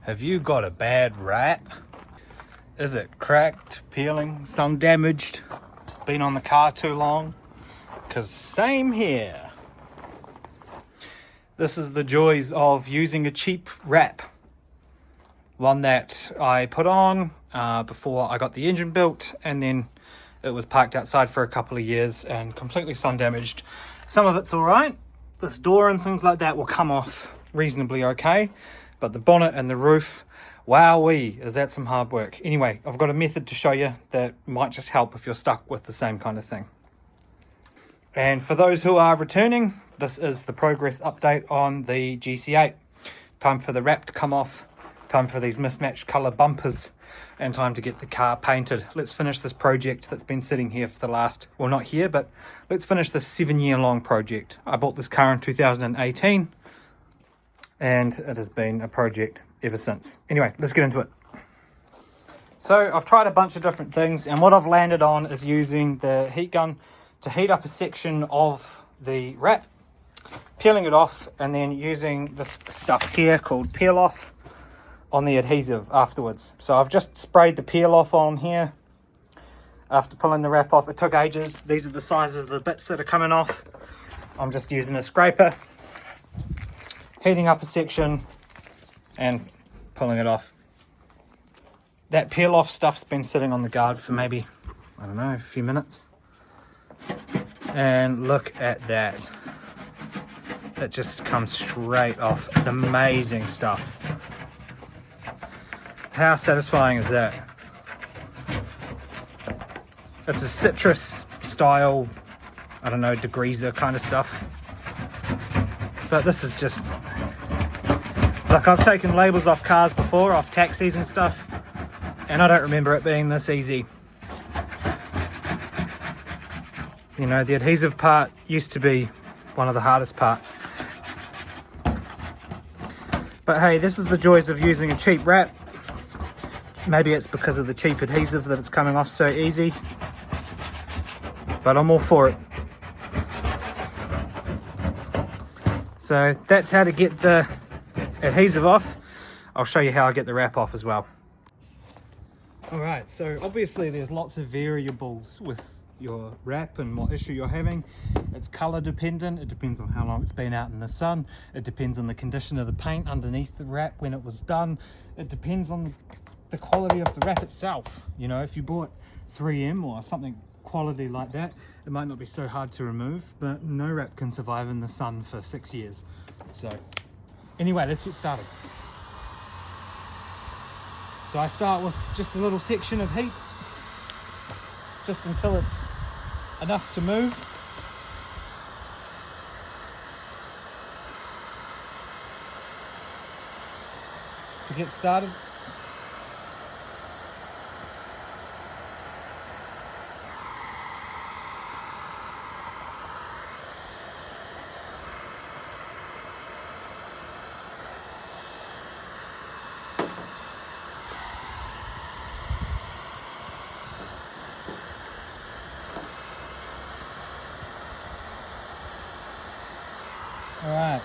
Have you got a bad wrap? Is it cracked, peeling, some damaged, been on the car too long? Because same here. This is the joys of using a cheap wrap. One that I put on before I got the engine built, and then it was parked outside for a couple of years and completely sun damaged. Some of it's all right. This door and things like that will come off reasonably okay, but the bonnet and the roof, wowee, is that some hard work. Anyway, I've got a method to show you that might just help if you're stuck with the same kind of thing. And for those who are returning, this is the progress update on the GC8. Time for the wrap to come off, time for these mismatched colour bumpers, and time to get the car painted. Let's finish this project that's been sitting here for the last, well, not here, but let's finish this 7-year-long project. I bought this car in 2018, and it has been a project ever since. Anyway, let's get into it. So I've tried a bunch of different things, and what I've landed on is using the heat gun to heat up a section of the wrap, peeling it off, and then using this stuff here called peel off on the adhesive afterwards. So I've just sprayed the peel off on here after pulling the wrap off. It took ages. These are the sizes of the bits that are coming off. I'm just using a scraper, heating up a section and pulling it off. That peel off stuff's been sitting on the guard for maybe, I don't know, a few minutes. And look at that. It just comes straight off. It's amazing stuff. How satisfying is that? It's a citrus style, I don't know, degreaser kind of stuff. But this is just, like, I've taken labels off cars before, off taxis and stuff, and I don't remember it being this easy. You know, the adhesive part used to be one of the hardest parts. But hey, this is the joys of using a cheap wrap. Maybe it's because of the cheap adhesive that it's coming off so easy, but I'm all for it. So that's how to get the adhesive off. I'll show you how I get the wrap off as well. Alright, so obviously there's lots of variables with your wrap and what issue you're having. It's color dependent. It depends on how long it's been out in the sun. It depends on the condition of the paint underneath the wrap when it was done. It depends on the quality of the wrap itself. You know, if you bought 3M or something quality like that, it might not be so hard to remove, but no wrap can survive in the sun for 6 years. So anyway, let's get started. So I start with just a little section of heat, just until it's enough to move. To get started. All right.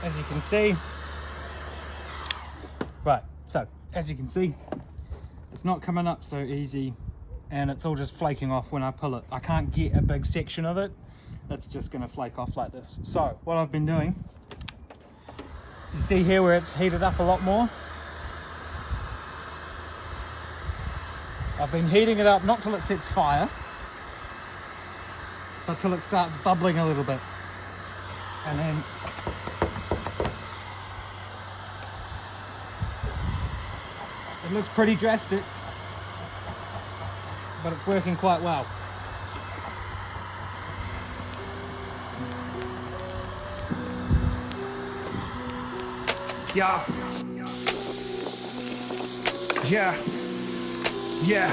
As you can see, right, so as you can see, it's not coming up so easy, and it's all just flaking off when I pull it. I can't get a big section of it. It's just going to flake off like this. So what I've been doing, you see here where it's heated up a lot more? I've been heating it up not till it sets fire, until it starts bubbling a little bit. And then it looks pretty drastic, but it's working quite well. Yeah. Yeah. Yeah.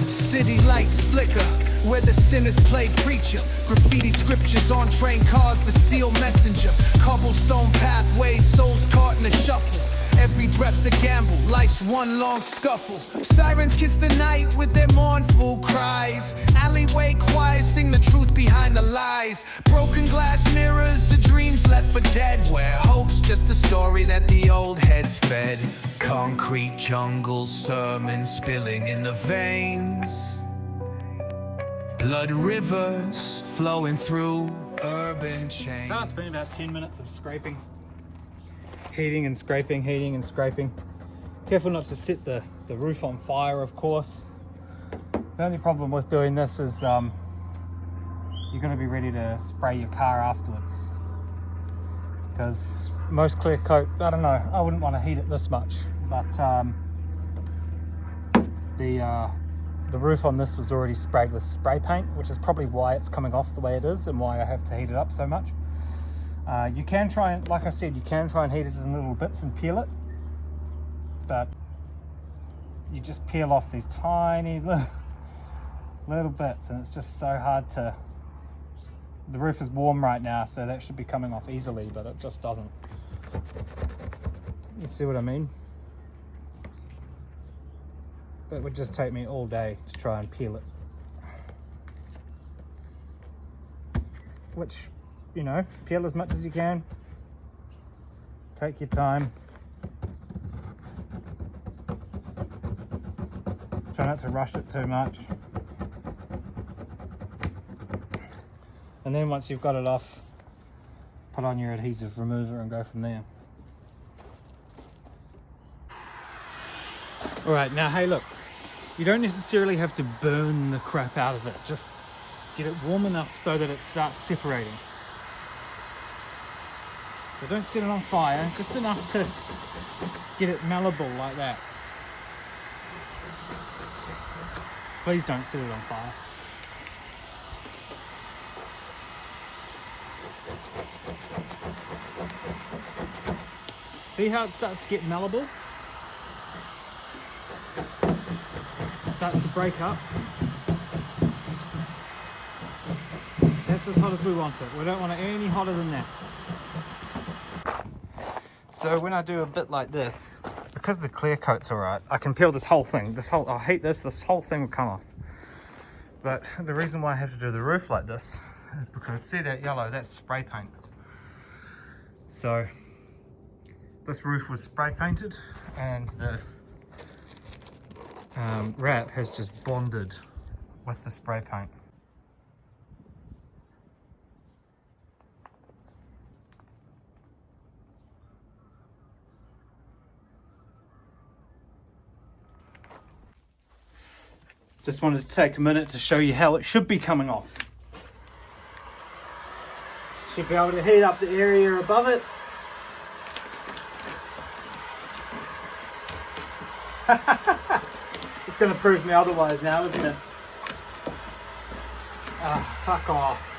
City lights flicker where the sinners play preacher. Graffiti scriptures on train cars, the steel messenger. Cobblestone pathways, souls caught in a shuffle. Every breath's a gamble, life's one long scuffle. Sirens kiss the night with their mournful cries. Alleyway choirs sing the truth behind the lies. Broken glass mirrors, the dreams left for dead. Where hope's just a story that the old heads fed. Concrete jungle sermons spilling in the veins. Blood rivers flowing through urban chains. So it's been about 10 minutes of scraping. Heating and scraping, heating and scraping. Careful not to set the roof on fire, of course. The only problem with doing this is you're going to be ready to spray your car afterwards. Because most clear coat, I don't know, I wouldn't want to heat it this much. But the roof on this was already sprayed with spray paint, which is probably why it's coming off the way it is and why I have to heat it up so much. You can try and, like I said, you can try and heat it in little bits and peel it, but you just peel off these tiny little bits, and it's just so hard to. The roof is warm right now, so that should be coming off easily, but it just doesn't. You see what I mean? It would just take me all day to try and peel it, which, you know, peel as much as you can. Take your time. Try not to rush it too much. And then once you've got it off, put on your adhesive remover and go from there. Alright, now hey look, you don't necessarily have to burn the crap out of it, just get it warm enough so that it starts separating. So don't set it on fire, just enough to get it malleable like that. Please don't set it on fire. See how it starts to get malleable? It starts to break up. That's as hot as we want it. We don't want it any hotter than that. So when I do a bit like this, because the clear coat's alright, I can peel this whole thing. I'll heat this whole thing will come off. But the reason why I have to do the roof like this is because, see that yellow, that's spray paint. So this roof was spray painted and the wrap has just bonded with the spray paint. Just wanted to take a minute to show you how it should be coming off. Should be able to heat up the area above it. It's going to prove me otherwise now, isn't it? Ah, fuck off.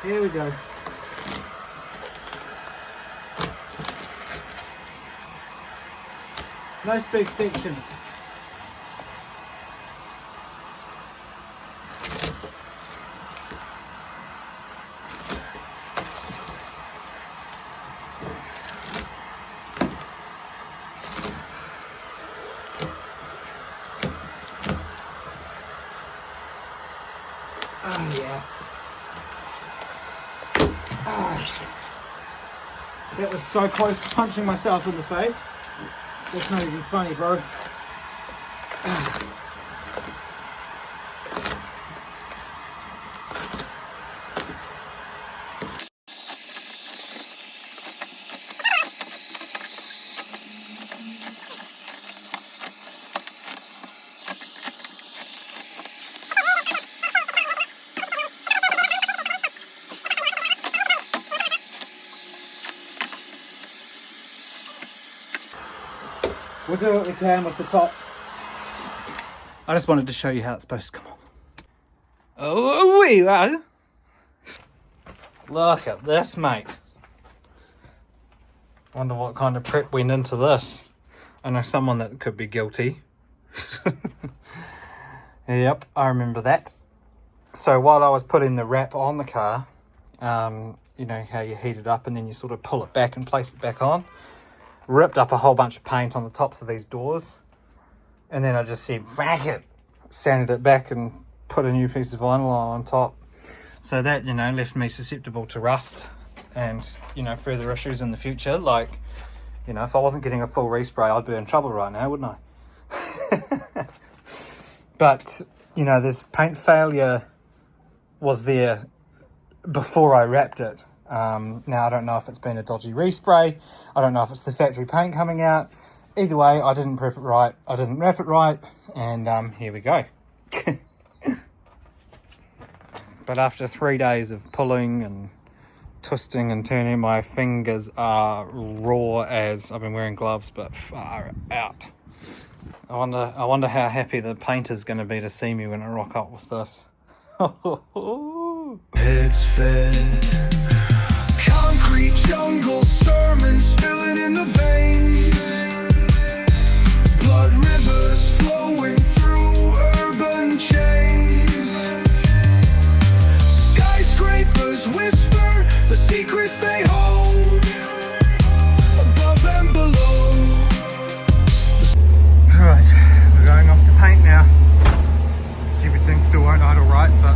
Here we go. Nice big sections. Oh yeah. That was so close to punching myself in the face. That's not even funny, bro. We'll do what we can with the top. I just wanted to show you how it's supposed to come off. Oh, we are. Look at this, mate. Wonder what kind of prep went into this. I know someone that could be guilty. Yep, I remember that. So while I was putting the wrap on the car, you know how you heat it up and then you sort of pull it back and place it back on, ripped up a whole bunch of paint on the tops of these doors, and then I just said, whack it, sanded it back and put a new piece of vinyl on top. So that, you know, left me susceptible to rust and, you know, further issues in the future. Like, you know, if I wasn't getting a full respray, I'd be in trouble right now, wouldn't I? But, you know, this paint failure was there before I wrapped it. Now, I don't know if it's been a dodgy respray. I don't know if it's the factory paint coming out. Either way, I didn't prep it right. I didn't wrap it right. And here we go. But after 3 days of pulling and twisting and turning, my fingers are raw as I've been wearing gloves, but far out. I wonder how happy the painter's going to be to see me when I rock up with this. Heads fed, concrete jungle sermon spilling in the veins, blood rivers flowing through urban chains, skyscrapers whisper the secrets they hold, above and below. Alright, we're going off to paint now. Stupid thing still won't idle right, but